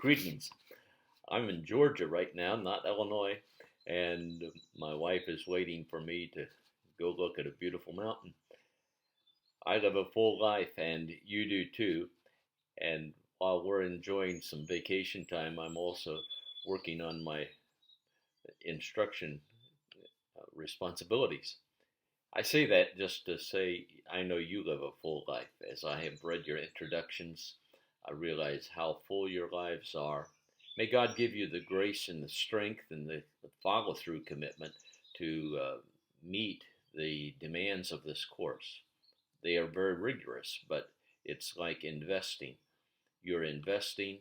Greetings. I'm in Georgia right now, not Illinois, and my wife is waiting for me to go look at a beautiful mountain. I live a full life, and you do too. And while we're enjoying some vacation time, I'm also working on my instruction responsibilities. I say that just to say I know you live a full life. As I have read your introductions, I realize how full your lives are. May God give you the grace and the strength and the follow through commitment to meet the demands of this course. They are very rigorous, but it's like investing. You're investing,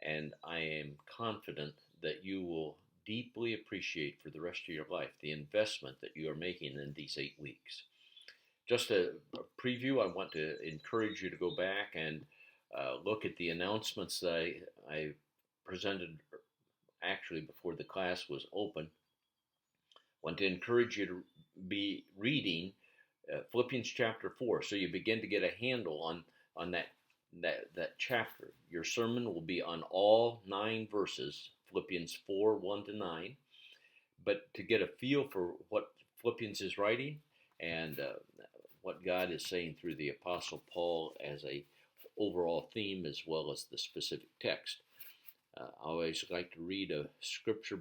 and I am confident that you will deeply appreciate for the rest of your life the investment that you are making in these 8 weeks. Just a preview, I want to encourage you to go back and look at the announcements that I presented actually before the class was open. I want to encourage you to be reading Philippians chapter 4 so you begin to get a handle on that chapter. Your sermon will be on all 9 verses, Philippians 4 1 to 9. But to get a feel for what Philippians is writing and what God is saying through the Apostle Paul as a overall theme as well as the specific text. I always like to read a scripture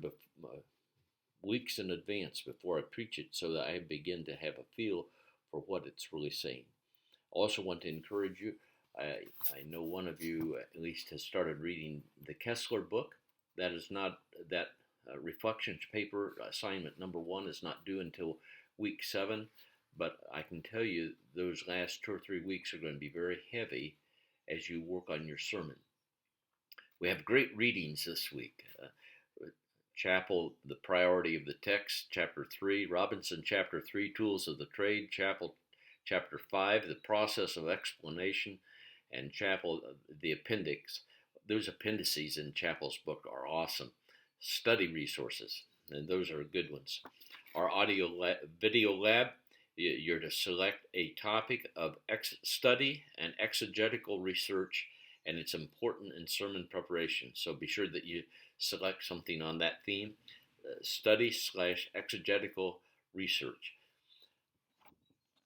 weeks in advance before I preach it so that I begin to have a feel for what it's really saying. I also want to encourage you. I know one of you at least has started reading the Kessler book. That is not that reflections paper assignment number 1 is not due until week 7, but I can tell you those last 2 or 3 weeks are going to be very heavy as you work on your sermon. We have great readings this week. Chappell, The Priority of the Text, chapter 3, Robinson, chapter 3, Tools of the Trade, Chappell, chapter 5, The Process of Explanation, and Chappell, the appendix. Those appendices in Chappell's book are awesome. Study resources, and those are good ones. Our video lab, you're to select a topic of study and exegetical research, and it's important in sermon preparation. So be sure that you select something on that theme, study/exegetical research.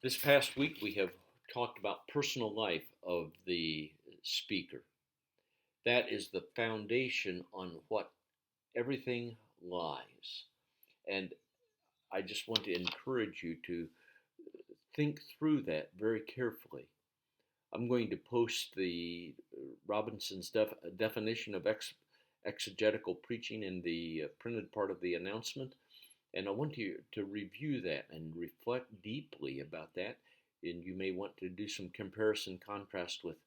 This past week we have talked about personal life of the speaker. That is the foundation on what everything lies. And I just want to encourage you to think through that very carefully. I'm going to post the Robinson's definition of exegetical preaching in the printed part of the announcement, and I want you to review that and reflect deeply about that, and you may want to do some comparison contrast with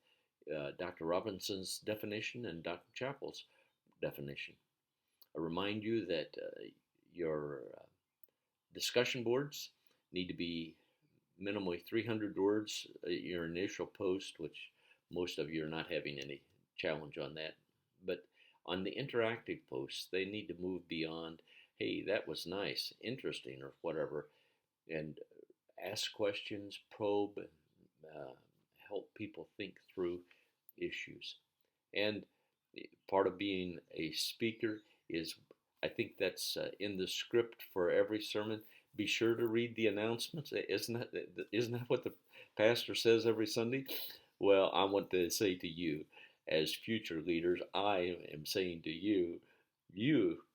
Dr. Robinson's definition and Dr. Chappell's definition. I remind you that your discussion boards need to be minimally 300 words, your initial post, which most of you are not having any challenge on that. But on the interactive posts, they need to move beyond, hey, that was nice, interesting, or whatever, and ask questions, probe, help people think through issues. And part of being a speaker is, I think that's in the script for every sermon. Be sure to read the announcements. Isn't that what the pastor says every Sunday? Well, I want to say to you, as future leaders, I am saying to you,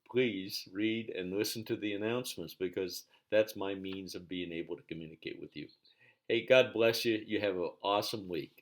please read and listen to the announcements, because that's my means of being able to communicate with you. Hey, God bless you. You have an awesome week.